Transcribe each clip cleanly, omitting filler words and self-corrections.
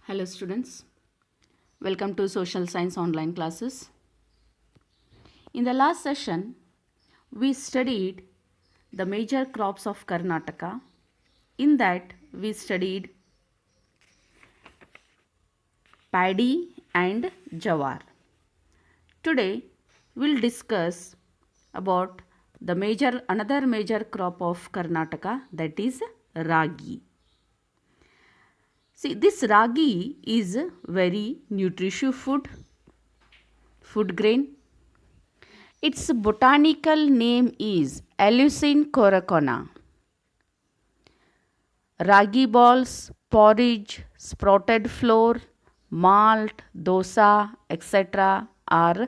Hello students, welcome to Social Science online classes. In the last session, we studied the major crops of Karnataka. In that, we studied paddy and jawar. Today, we'll discuss about another major crop of Karnataka, that is ragi. See, this ragi is very nutritious food grain. Its botanical name is Eleusine coracona. Ragi balls, porridge, sprouted flour, malt, dosa, etc. are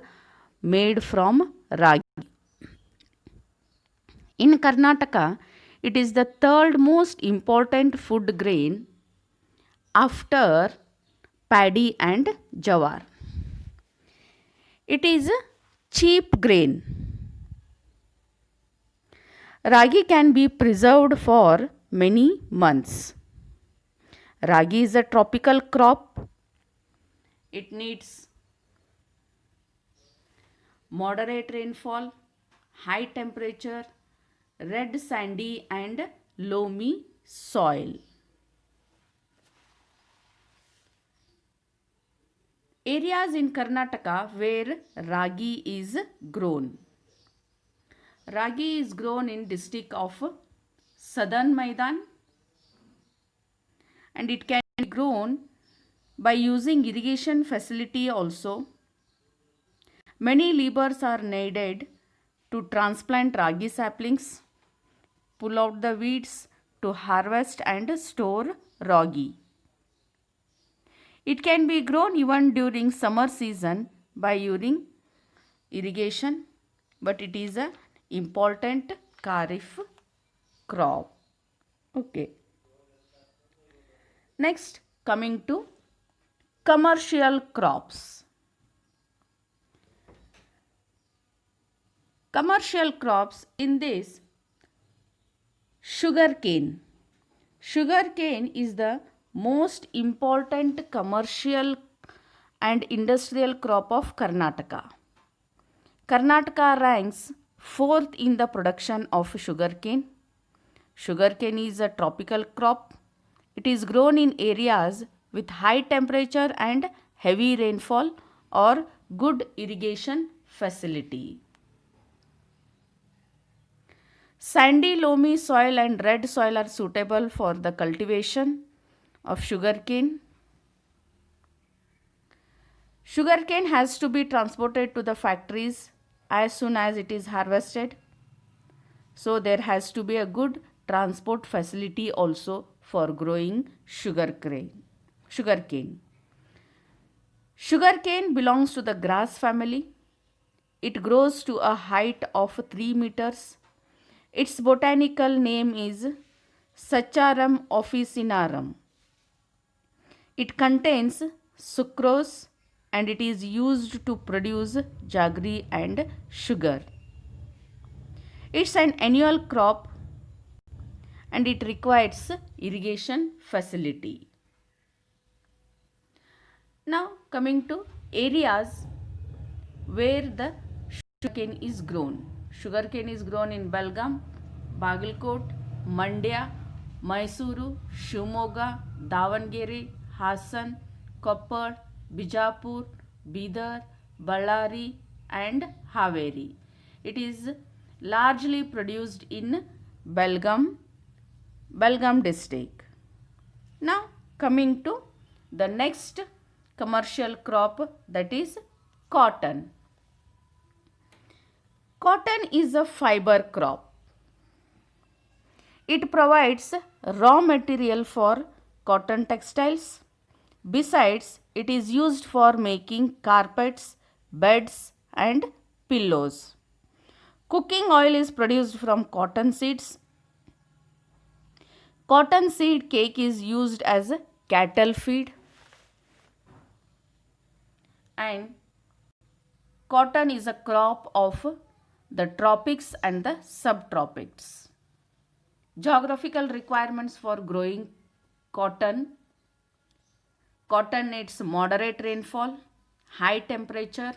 made from ragi. In Karnataka, it is the third most important food grain after paddy and jawar. It is a cheap grain. Ragi can be preserved for many months. Ragi is a tropical crop. It needs moderate rainfall, high temperature, red sandy and loamy soil. Areas in Karnataka where ragi is grown. Ragi is grown in district of Southern Maidan and it can be grown by using irrigation facility also. Many laborers are needed to transplant ragi saplings, pull out the weeds, to harvest and store ragi. It can be grown even during summer season by using irrigation, but it is an important kharif crop. Okay. Next, coming to commercial crops. Commercial crops in this sugarcane. Sugarcane is the most important commercial and industrial crop of Karnataka. Karnataka ranks 4th in the production of sugarcane. Sugarcane is a tropical crop. It is grown in areas with high temperature and heavy rainfall or good irrigation facility. Sandy loamy soil and red soil are suitable for the cultivation of sugarcane. Sugarcane has to be transported to the factories as soon as it is harvested. So there has to be a good transport facility also for growing sugarcane. Sugarcane belongs to the grass family. It grows to a height of 3 meters. Its botanical name is Sacharum officinarum. It contains sucrose and it is used to produce jaggery and sugar. It's an annual crop and it requires irrigation facility. Now coming to areas where the sugarcane is grown. Sugarcane is grown in Belgaum, Bagalkot, Mandya, Mysuru, Shimoga, Davangere, Hassan, Koppal, Bijapur, Bidar, Ballari and Haveri. It is largely produced in Belgaum district. Now coming to the next commercial crop, that is cotton. Cotton is a fiber crop. It provides raw material for cotton textiles. Besides, it is used for making carpets, beds and pillows. Cooking oil is produced from cotton seeds. Cotton seed cake is used as a cattle feed. And cotton is a crop of the tropics and the subtropics. Geographical requirements for growing cotton. Cotton needs moderate rainfall, high temperature.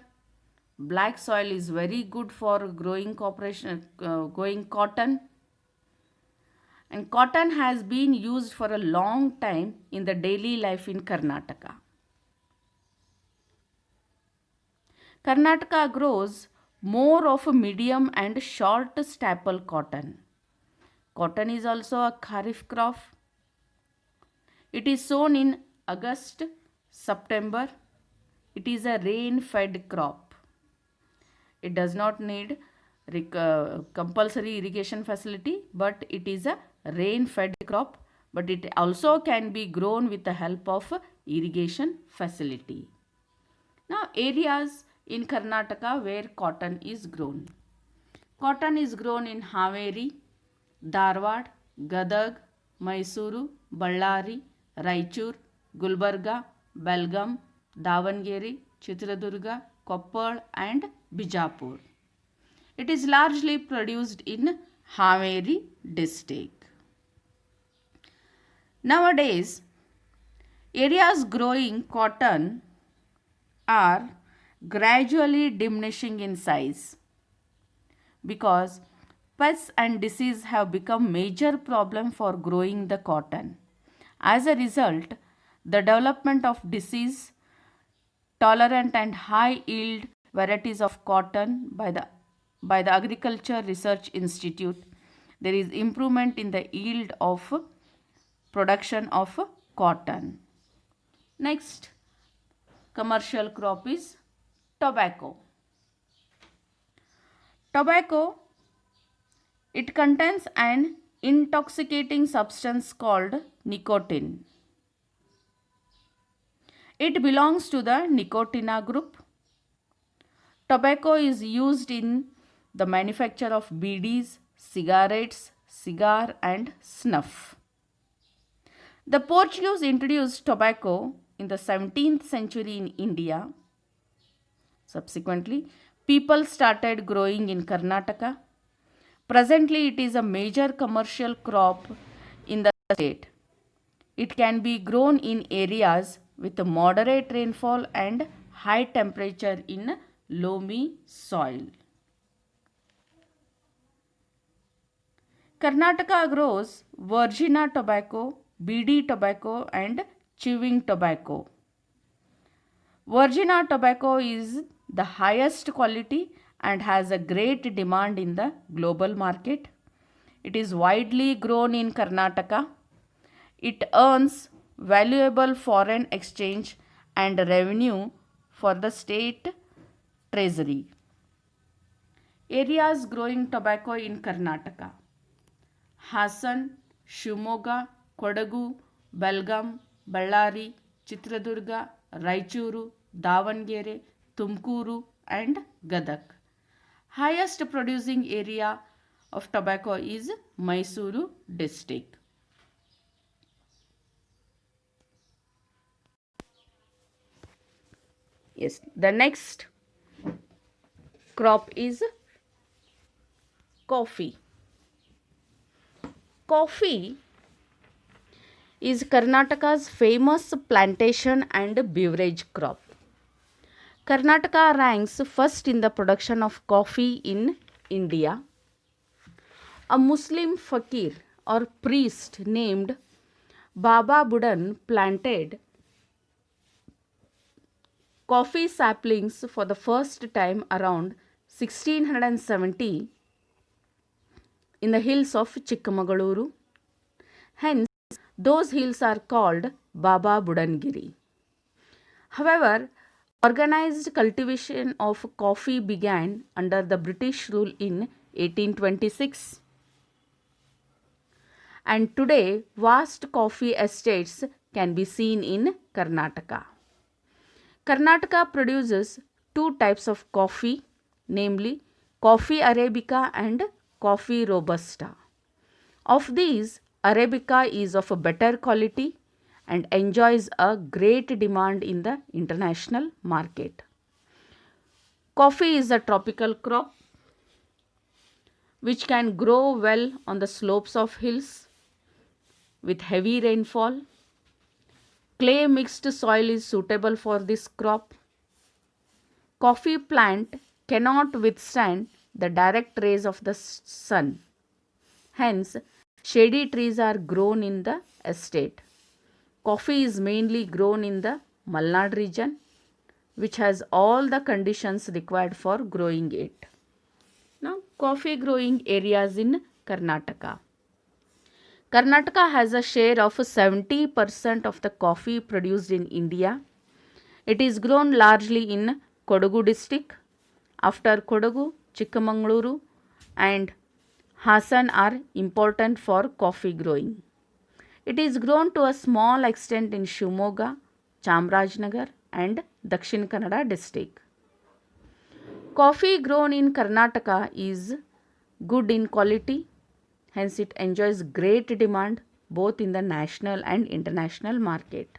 Black soil is very good for growing cotton. And cotton has been used for a long time in the daily life in Karnataka. Karnataka grows more of a medium and short staple cotton. Cotton is also a kharif crop. It is sown in August, September. It is a rain-fed crop. It does not need compulsory irrigation facility, but it is a rain-fed crop. But it also can be grown with the help of irrigation facility. Now, areas in Karnataka where cotton is grown. Cotton is grown in Haveri, Dharwad, Gadag, Mysuru, Ballari, Raichur, Gulbarga, Belgaum, Davangere, Chitradurga, Koppal and Bijapur. It is largely produced in Haveri district. Nowadays, areas growing cotton are gradually diminishing in size because pests and disease have become major problem for growing the cotton. As a result, the development of disease tolerant and high yield varieties of cotton by the Agriculture Research Institute, there is improvement in the yield of production of cotton. Next commercial crop is tobacco. Tobacco, it contains an intoxicating substance called nicotine. It belongs to the nicotina group. Tobacco is used in the manufacture of BDs, cigarettes, cigar and snuff. The Portuguese introduced tobacco in the 17th century in India. Subsequently, people started growing in Karnataka. Presently, it is a major commercial crop in the state. It can be grown in areas with a moderate rainfall and high temperature in loamy soil. Karnataka grows Virginia tobacco, BD tobacco and chewing tobacco. Virginia tobacco is the highest quality and has a great demand in the global market. It is widely grown in Karnataka. It earns valuable foreign exchange and revenue for the state treasury. Areas growing tobacco in Karnataka: Hassan, Shimoga, Kodagu, Belgaum, Ballari, Chitradurga, Raichuru, Davangere, Tumkuru and Gadak. Highest producing area of tobacco is Mysuru district. Yes, the next crop is coffee. Coffee is Karnataka's famous plantation and beverage crop. Karnataka ranks first in the production of coffee in India. A Muslim fakir or priest named Baba Budan planted coffee saplings for the first time around 1670 in the hills of Chikmagaluru. Hence, those hills are called Baba Budangiri. However, organized cultivation of coffee began under the British rule in 1826. And today, vast coffee estates can be seen in Karnataka. Karnataka produces two types of coffee, namely coffee Arabica and coffee Robusta. Of these, Arabica is of a better quality and enjoys a great demand in the international market. Coffee is a tropical crop which can grow well on the slopes of hills with heavy rainfall. Clay mixed soil is suitable for this crop. Coffee plant cannot withstand the direct rays of the sun. Hence, shady trees are grown in the estate. Coffee is mainly grown in the Malnad region, which has all the conditions required for growing it. Now, coffee growing areas in Karnataka. Karnataka has a share of 70% of the coffee produced in India. It is grown largely in Kodagu district. After Kodagu, Chikmagaluru and Hassan are important for coffee growing. It is grown to a small extent in Shimoga, Chamarajanagar and Dakshin Kannada district. Coffee grown in Karnataka is good in quality, hence it enjoys great demand both in the national and international market.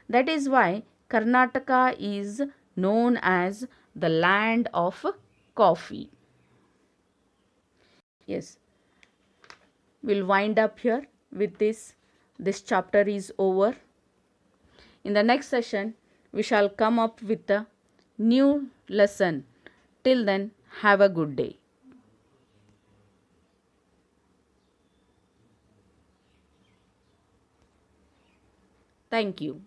That is why Karnataka is known as the land of coffee. Yes, we'll wind up here with this. This chapter is over. In the next session, we shall come up with a new lesson. Till then, have a good day. Thank you.